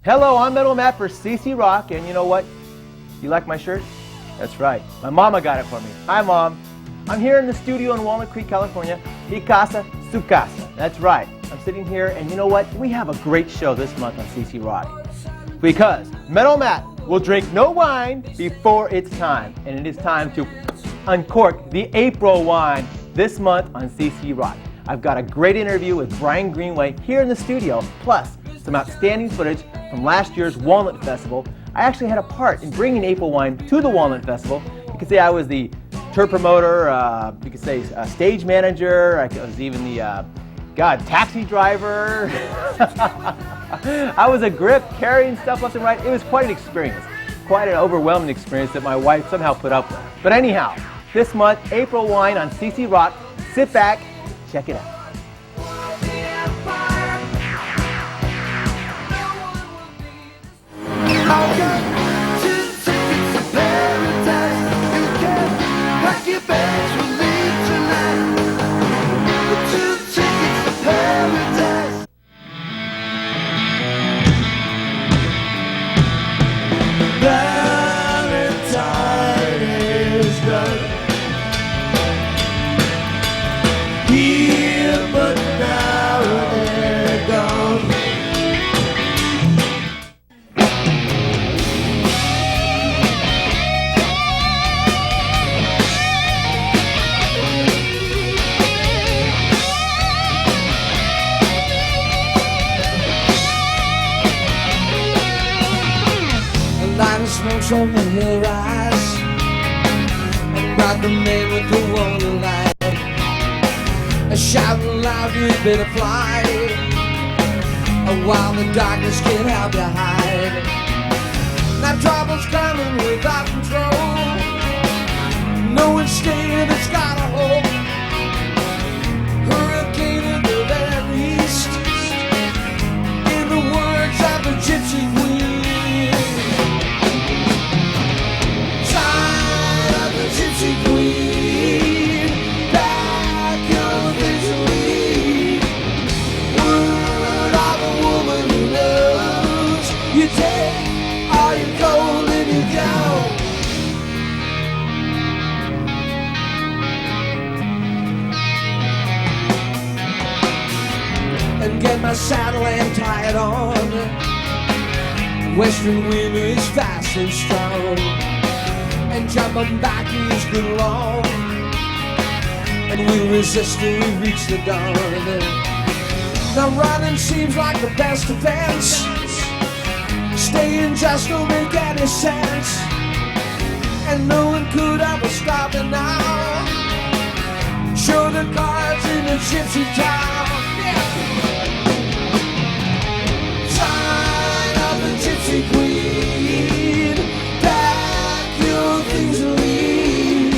Hello, I'm Metal Matt for CC Rock, and you know what? You like my shirt? That's right. My mama got it for me. Hi, Mom. I'm here in the studio in Walnut Creek, California. Mi casa, su casa. That's right. I'm sitting here, and you know what? We have a great show this month on CC Rock. Because Metal Matt will drink no wine before it's time. And it is time to uncork the April wine this month on CC Rock. I've got a great interview with Brian Greenway here in the studio, plus some outstanding footage from last year's Walnut Festival. I actually had a part in bringing April wine to the Walnut Festival. You could say I was the tour promoter, you could say stage manager, I was even the, taxi driver. I was a grip, carrying stuff left and right. It was quite an experience, quite an overwhelming experience that my wife somehow put up with. But anyhow, this month, April wine on CC Rock. Sit back, check it out. Smokes on the hill rise and brought the man with the wonder light. A shouting loud, you better fly, while the darkness can't help you hide. Now trouble's coming without control. No one's staying, it's got a hold. Hurricane in the very east, in the words of the gypsy queen. Gypsy queen, back your victory. Word of a woman who loves. You take all your gold and you go. And get my saddle and tie it on. Western wind is fast and strong. And jumping back is good long, and we'll resist till we reach the dawn. Now running seems like the best defense. Staying just don't make any sense, and no one could ever stop it now. Show the cards in a gypsy town. Sign of the gypsy queen. Things lead.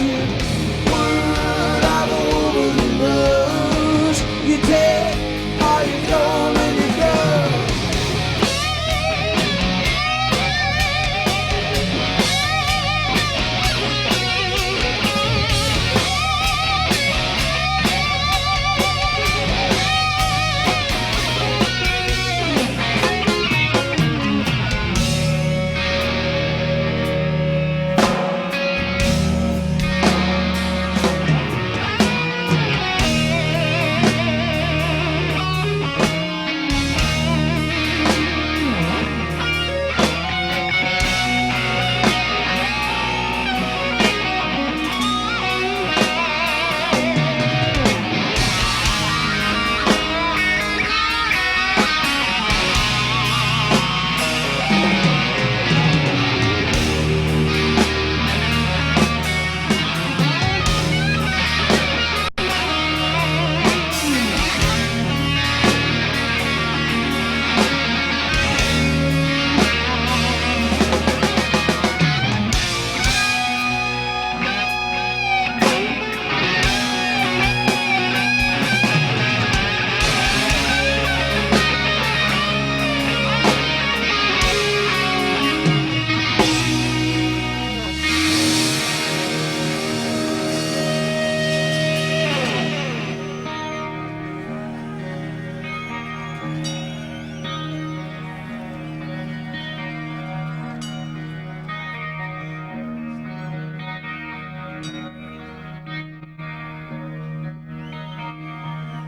Word of a woman who knows. You take all you go and you go.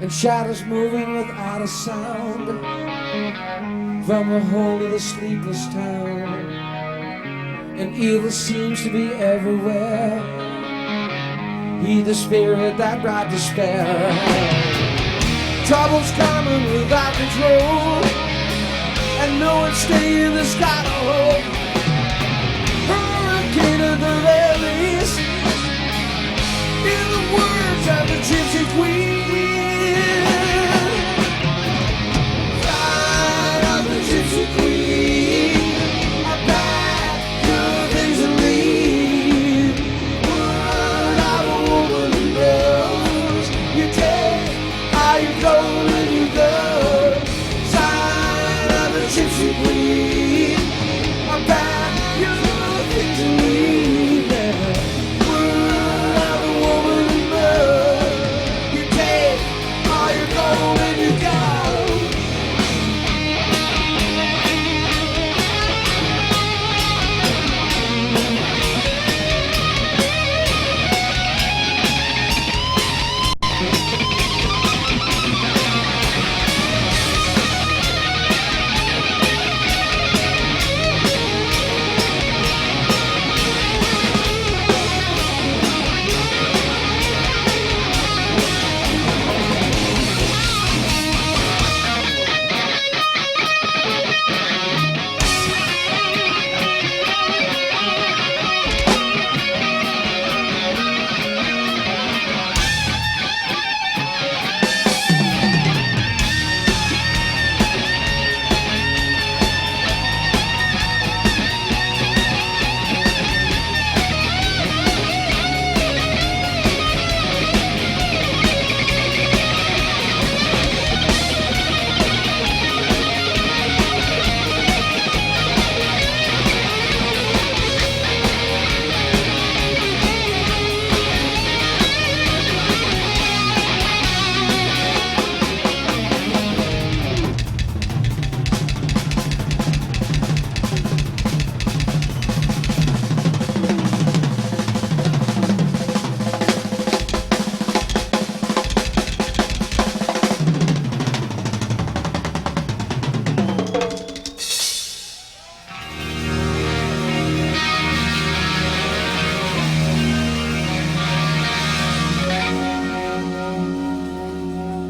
and shadows moving without a sound from the whole of the sleepless town. And evil seems to be everywhere. He the spirit that brought despair. Trouble's coming without control, and no one's staying the sky to hold. Hurricane of the valleys, in the words of the Gypsy Queen. Flight of the Gypsy Queen, a bad good things to leave. Word of a woman who knows. You take how you go when you go. Sign of the Gypsy Queen, a bad good things to leave. Word of a woman who knows. You take how you go when you go.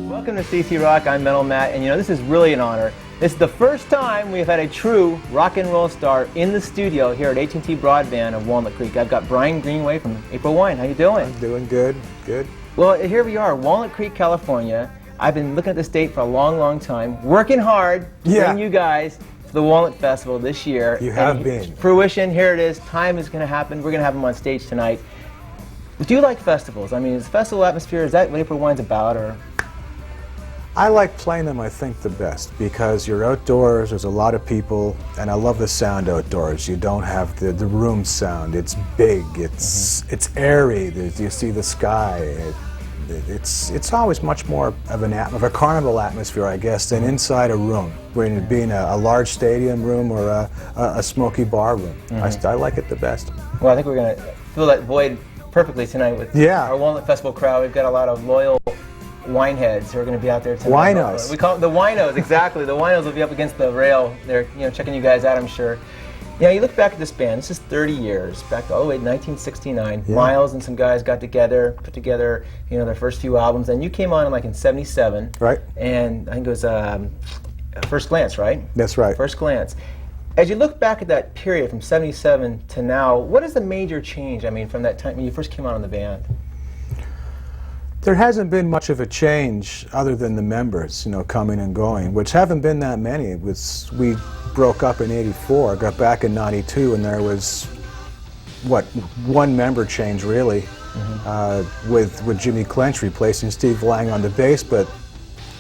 Welcome to CC Rock. I'm Metal Matt, and you know, this is really an honor. This is the first time we've had a true rock and roll star in the studio here at AT&T Broadband of Walnut Creek. I've got Brian Greenway from April Wine. How you doing? I'm doing good, good. Well, here we are, Walnut Creek, California. I've been looking at this date for a long, long time, working hard to bring you guys to the Walnut Festival this year. You have been. Fruition, here it is. Time is going to happen. We're going to have them on stage tonight. Do you like festivals? I mean, is festival atmosphere, is that what April Wine's about, or? I like playing them, I think, the best because you're outdoors, there's a lot of people, and I love the sound outdoors. You don't have the room sound. It's big, it's airy, you see the sky. It's always much more of a carnival atmosphere, I guess, than inside a room, being a large stadium room or a smoky bar room. I like it the best. Well, I think we're going to fill that void perfectly tonight with our Walnut Festival crowd. We've got a lot of loyal wine heads who are going to be out there tonight. Winos. We call them the winos, exactly. The winos will be up against the rail. They're checking you guys out, I'm sure. You know, you look back at this band, this is 30 years, back all the way to 1969. Yeah. Miles and some guys got together, put together, their first few albums. And you came on like in 77. Right. And I think it was First Glance, right? That's right. First Glance. As you look back at that period from 77 to now, what is the major change, I mean, from that time when you first came on in the band? There hasn't been much of a change other than the members, coming and going, which haven't been that many. We broke up in '84, got back in '92, and there was, one member change really, with Jimmy Clench replacing Steve Lang on the bass, but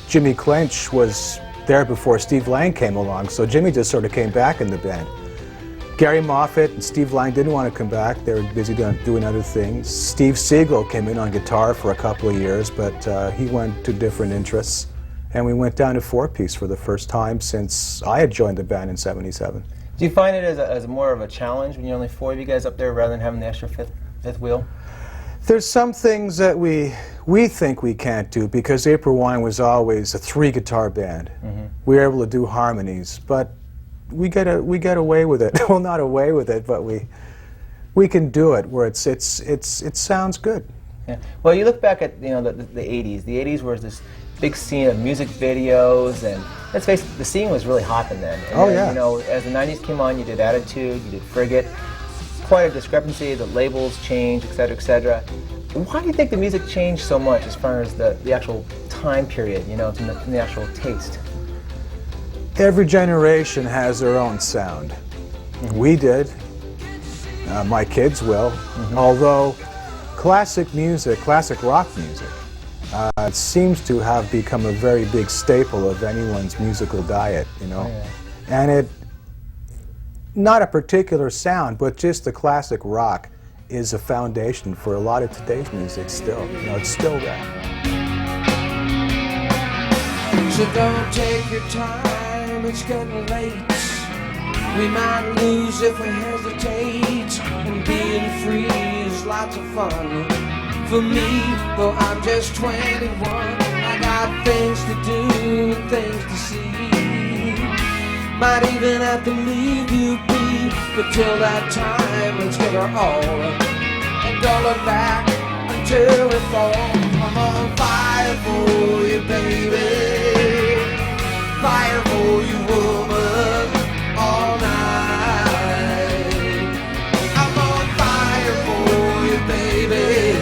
Jimmy Clench was there before Steve Lang came along, so Jimmy just sort of came back in the band. Gary Moffat and Steve Lang didn't want to come back. They were busy doing other things. Steve Siegel came in on guitar for a couple of years, but he went to different interests. And we went down to four-piece for the first time since I had joined the band in '77. Do you find it as more of a challenge when you're only four of you guys up there rather than having the extra fifth wheel? There's some things that we we think we can't do, because April Wine was always a 3-guitar band. We were able to do harmonies, but we get away with it. Well, not away with it, but we can do it where it sounds good. Yeah. Well, you look back at the 80s. The 80s was this big scene of music videos, and let's face it, the scene was really hopping then. And Oh, then, yeah. You know, as the 90s came on, you did Attitude, you did Frigate. Quite a discrepancy. The labels changed, etc., etc. Why do you think the music changed so much as far as the actual time period? You know, in the actual taste. Every generation has their own sound. We did. My kids will. Although classic music, classic rock music, seems to have become a very big staple of anyone's musical diet, you know. Oh, yeah. And it, not a particular sound, but just the classic rock is a foundation for a lot of today's music still. You know, it's still there. So don't take your time, it's getting late. We might lose if we hesitate, and being free is lots of fun. For me, though I'm just 21, I got things to do and things to see. Might even have to leave you be, but till that time, let's give her all. And don't look back until we fall. I'm on fire for you, baby. Fire for you, woman, all night. I'm on fire for you, baby.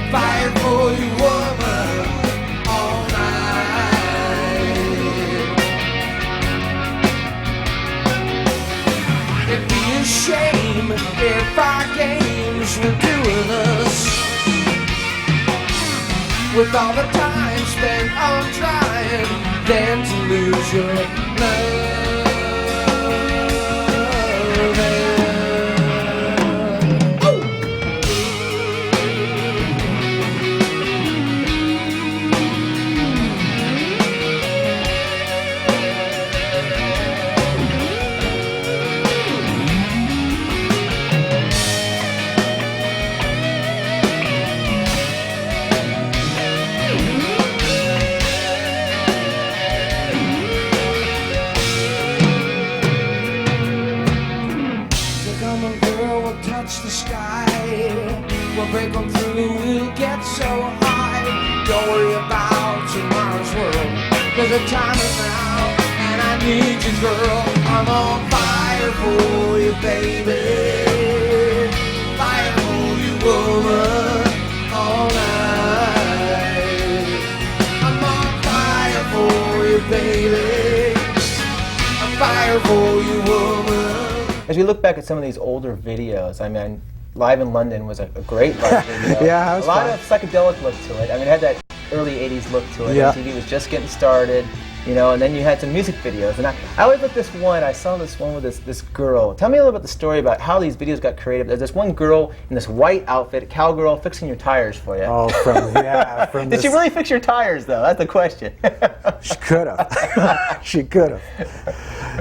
Fire for you, woman, all night. It'd be a shame if our games were doing us, with all the time spent on trying then to lose your love. The sky will break on through, we'll get so high. Don't worry about tomorrow's world, cause the time is now, and I need you, girl. I'm on fire for you, baby. Fire for you, woman, all night. I'm on fire for you, baby. I'm fire for you, woman. As we look back at some of these older videos, I mean, Live in London was a great live video. Yeah, it was a lot fun. of psychedelic look to it. I mean, it had that early 80s look to it. Yeah. MTV was just getting started, you know, and then you had some music videos. And I always look this one, I saw this one with this girl. Tell me a little bit the story about how these videos got created. There's this one girl in this white outfit, a cowgirl, fixing your tires for you. Oh, from Did she really fix your tires, though? That's the question. She could have. She could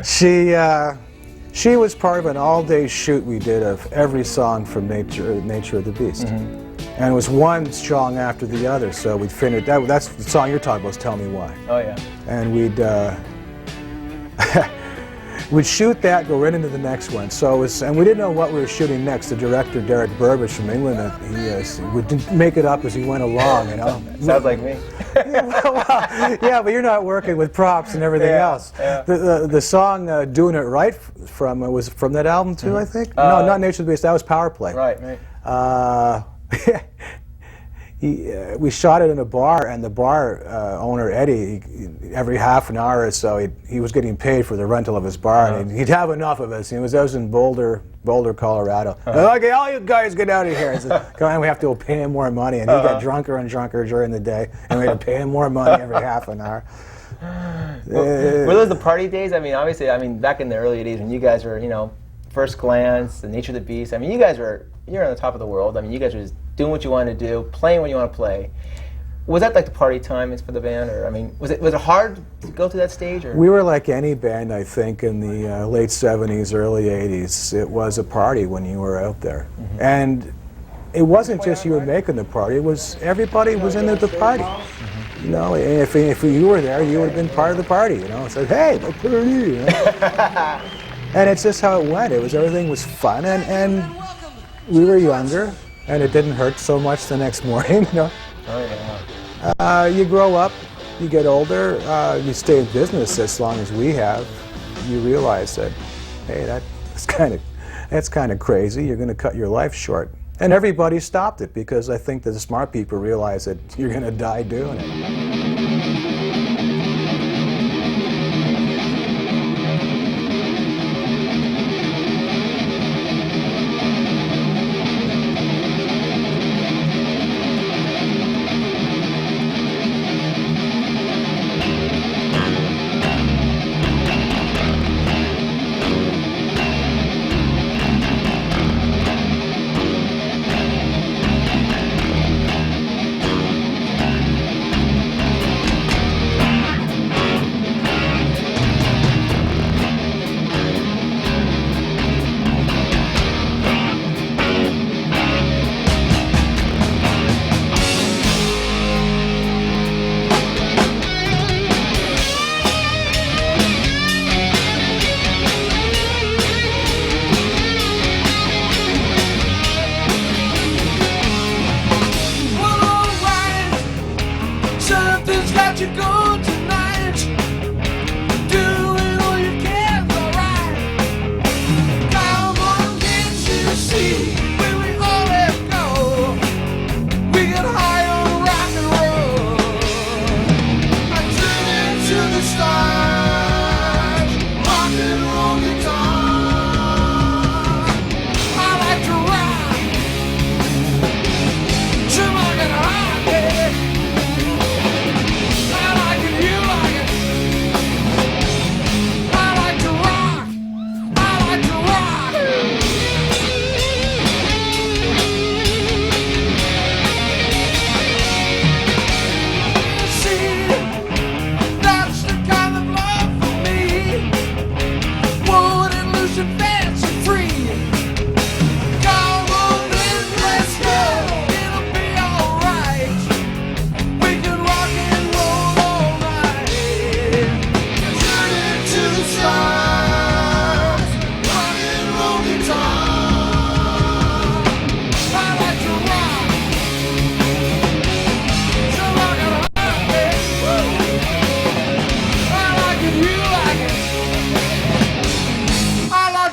have. She was part of an all-day shoot we did of every song from Nature of the Beast. And it was one song after the other, so we'd finish, that's the song you're talking about, is Tell Me Why. Oh, yeah. And we'd shoot that, go right into the next one. So it was, and we didn't know what we were shooting next. The director, Derek Burbage from England, he would make it up as he went along, you know. Sounds like me. Yeah, but you're not working with props and everything else. Yeah. The song "Doing It Right" was from that album too, I think. No, not Nature of the Beast. That was Power Play. Right. We shot it in a bar, and the bar owner, Eddie, every half an hour or so, he was getting paid for the rental of his bar, and he'd have enough of us. He was in Boulder, Colorado. Okay, all you guys get out of here. I said, come on, we have to pay him more money, and he got drunker and drunker during the day, and we had to pay him more money every half an hour. Were those the party days? I mean, obviously, back in the early 80s when you guys were, you know, First Glance, The Nature of the Beast, I mean, you're on the top of the world. I mean, you guys were just doing what you wanted to do, playing when you want to play. Was that like the party times for the band, or I mean, was it hard to go through that stage? Or? We were like any band, I think, in the late '70s, early '80s. It was a party when you were out there, and it wasn't just you were making the party, it was everybody was into the party. You know, and if you were there, you would have been part of the party, you know, and said, hey, my party, you know? And it's just how it went. Everything was fun, and we were younger, and it didn't hurt so much the next morning, you know. Oh, yeah. You grow up, you get older, you stay in business as long as we have, you realize that, hey, that's kind of crazy. You're going to cut your life short. And everybody stopped it because I think that the smart people realize that you're going to die doing it. You go tonight, doing all you can, alright. Come on, can't you see where we always go? We get high on rock and roll. I turn into the stars, rock and roll guitar. I like to rock, till I get high, baby.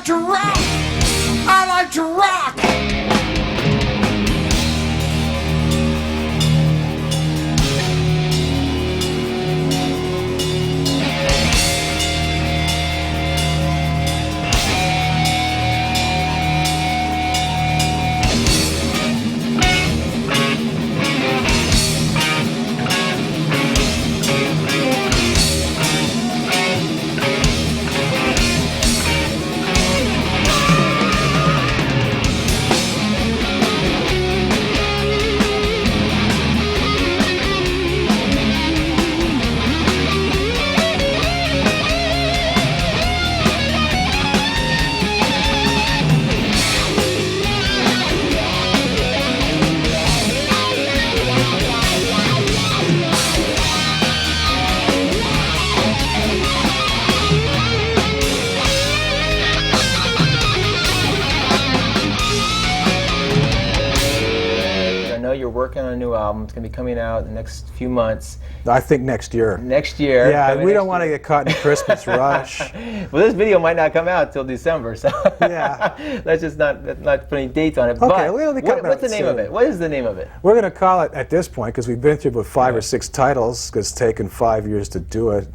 To rock. You're working on a new album. It's going to be coming out in the next few months. I think next year. Next year. Yeah, we don't want to get caught in Christmas rush. Well, this video might not come out till December, so yeah. Let's just not put any dates on it. Okay, but what's the name of it? What is the name of it? We're going to call it, at this point, because we've been through about 5 or 6 titles, because it's taken 5 years to do it,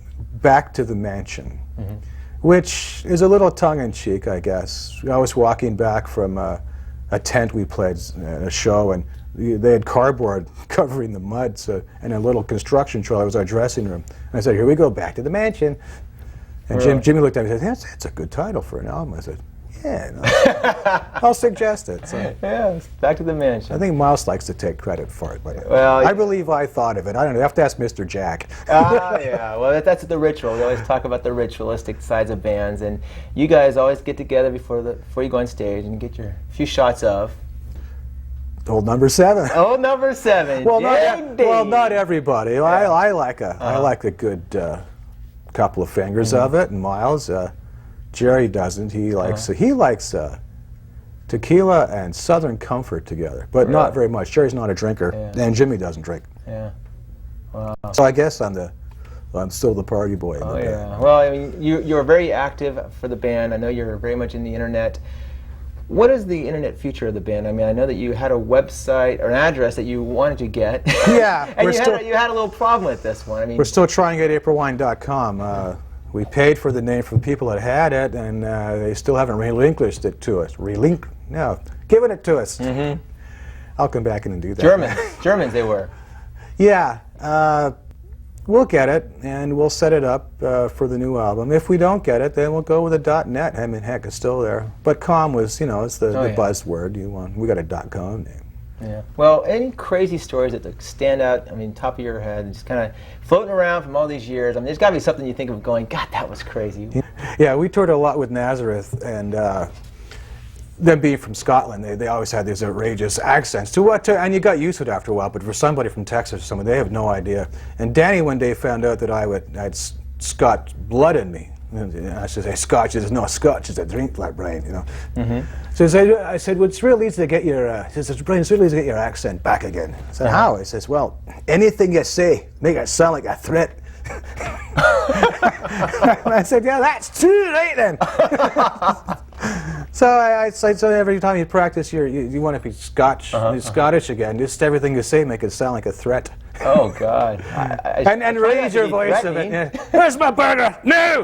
Back to the Mansion, which is a little tongue-in-cheek, I guess. I was walking back from a tent we played at a show, and they had cardboard covering the mud, and a little construction trailer was our dressing room. And I said, here we go, Back to the Mansion. And Jimmy looked at me and said, that's a good title for an album. I said, yeah, no, I'll suggest it. So. Yeah, Back to the Mansion. I think Miles likes to take credit for it, but well, I believe I thought of it. I don't know, you have to ask Mr. Jack. Yeah, well, that's the ritual. We always talk about the ritualistic sides of bands, and you guys always get together before you go on stage and get your few shots of. Old number 7. Oh, number 7. Well, Dave. not everybody. I like a good couple of fingers of it. And Miles, Jerry doesn't. He likes tequila and Southern Comfort together, but not very much. Jerry's not a drinker, and Jimmy doesn't drink. Yeah. Wow. So I guess I'm still the party boy. Oh yeah. Well, I mean, you're very active for the band. I know you're very much in the internet. What is the internet future of the band? I mean, I know that you had a website or an address that you wanted to get. Yeah. And you had a little problem with this one. I mean, we're still trying to get aprilwine.com. We paid for the name for the people that had it, and they still haven't relinquished it to us. Giving it to us. Mm-hmm. I'll come back in and do that. Germans they were. Yeah. We'll get it, and we'll set it up for the new album. If we don't get it, then we'll go with a .net. I mean, heck, it's still there. But .com was, it's the buzzword. We got a .com name. Yeah. Well, any crazy stories that stand out, I mean, top of your head, just kind of floating around from all these years? I mean, there's got to be something you think of going, God, that was crazy. Yeah, we toured a lot with Nazareth, and them being from Scotland, they always had these outrageous accents. And you got used to it after a while, but for somebody from Texas or someone, they have no idea. And Danny one day found out that I had Scotch blood in me. And I should say Scotch. There's no Scotch. It's a drink, like Brian, Mm-hmm. So I said, well, it's really easy to get your. He says, Brian, it's really easy to get your accent back again. I said, how? He says, well, anything you say, make it sound like a threat. And I said, yeah, that's true, right then. So every time you practice, you want to be Scottish again. Just everything you say, make it sound like a threat. Oh God! And raise your voice a bit. Yeah. Where's my burger? No!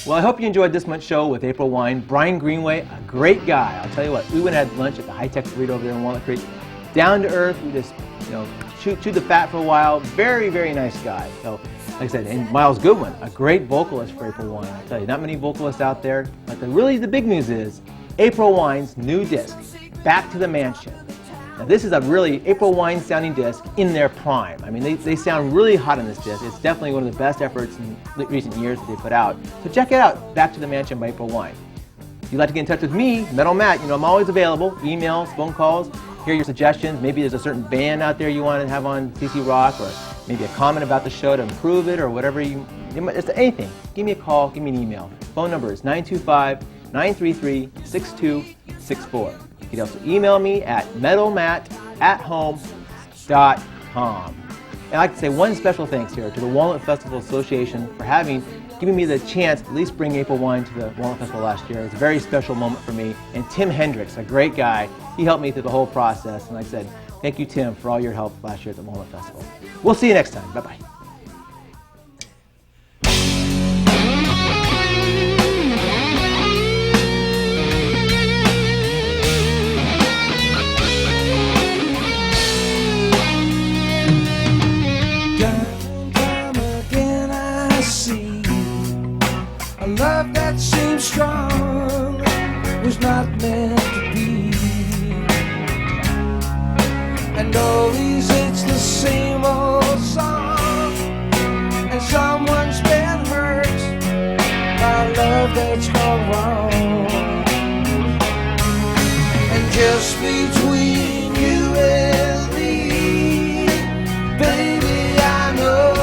Well, I hope you enjoyed this month's show with April Wine. Brian Greenway, a great guy. I'll tell you what, we went and had lunch at the High Tech Burrito over there in Walnut Creek. Down to earth, we just, chewed the fat for a while. Very, very nice guy. So, like I said, and Miles Goodwin, a great vocalist for April Wine. I'll tell you, not many vocalists out there. But the big news is April Wine's new disc, Back to the Mansion. Now this is a really April Wine sounding disc in their prime. I mean, they sound really hot on this disc. It's definitely one of the best efforts in recent years that they put out. So check it out, Back to the Mansion by April Wine. If you'd like to get in touch with me, Metal Matt, I'm always available. Emails, phone calls, hear your suggestions. Maybe there's a certain band out there you want to have on CC Rock, or maybe a comment about the show to improve it, or whatever just anything. Give me a call, give me an email. Phone number is 925-933-6264. You can also email me at metalmatt@home.com. And I'd like to say one special thanks here to the Walnut Festival Association for giving me the chance to at least bring April Wine to the Walnut Festival last year. It was a very special moment for me. And Tim Hendricks, a great guy, he helped me through the whole process. And like I said, thank you, Tim, for all your help last year at the Walnut Festival. We'll see you next time. Bye-bye. Love that seems strong was not meant to be, and always it's the same old song, and someone's been hurt by love that's gone wrong, and just between you and me, baby, I know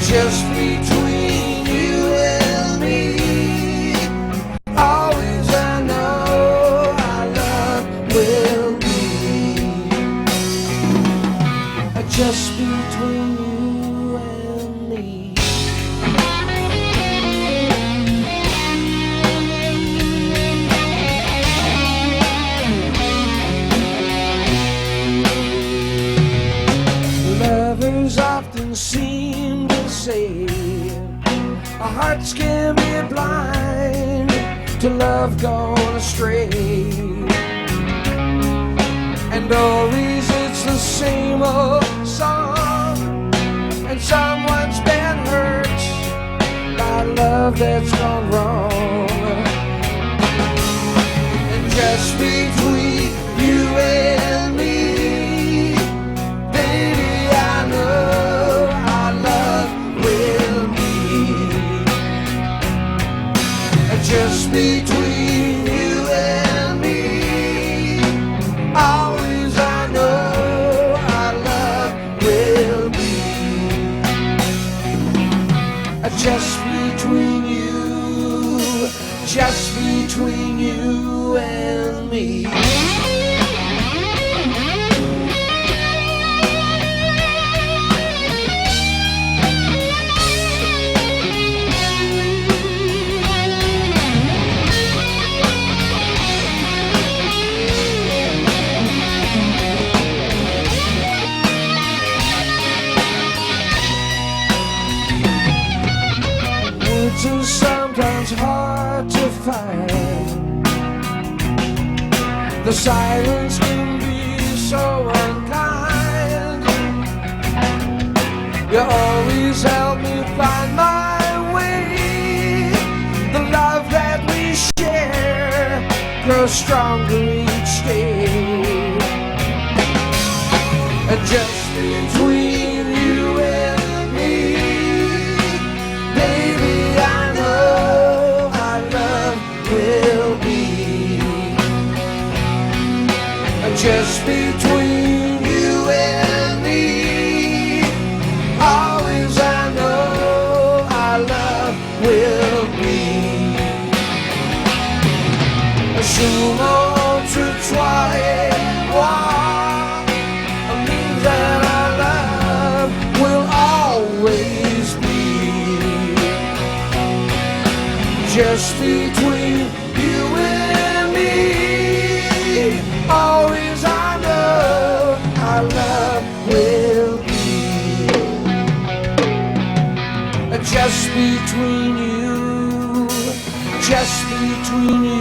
just between you and me, always I know our love will be. Just between you and me. love gone astray. And always it's the same old song, and someone's been hurt by love that's gone wrong. And just between you and me, baby, I know our love will be. And just between you and me, always I know our love will be. Just between you, just between you and me. Words are sometimes hard to find. The silence can be so unkind. You always help me find my way. The love that we share grows stronger each day. And just between you and me, baby, I know our love will be. Just between you and me, always I know our love will be. Soon autrefois et moi means that our love will always be. Just between you and me, always I know our love will be. Just between you, just between you.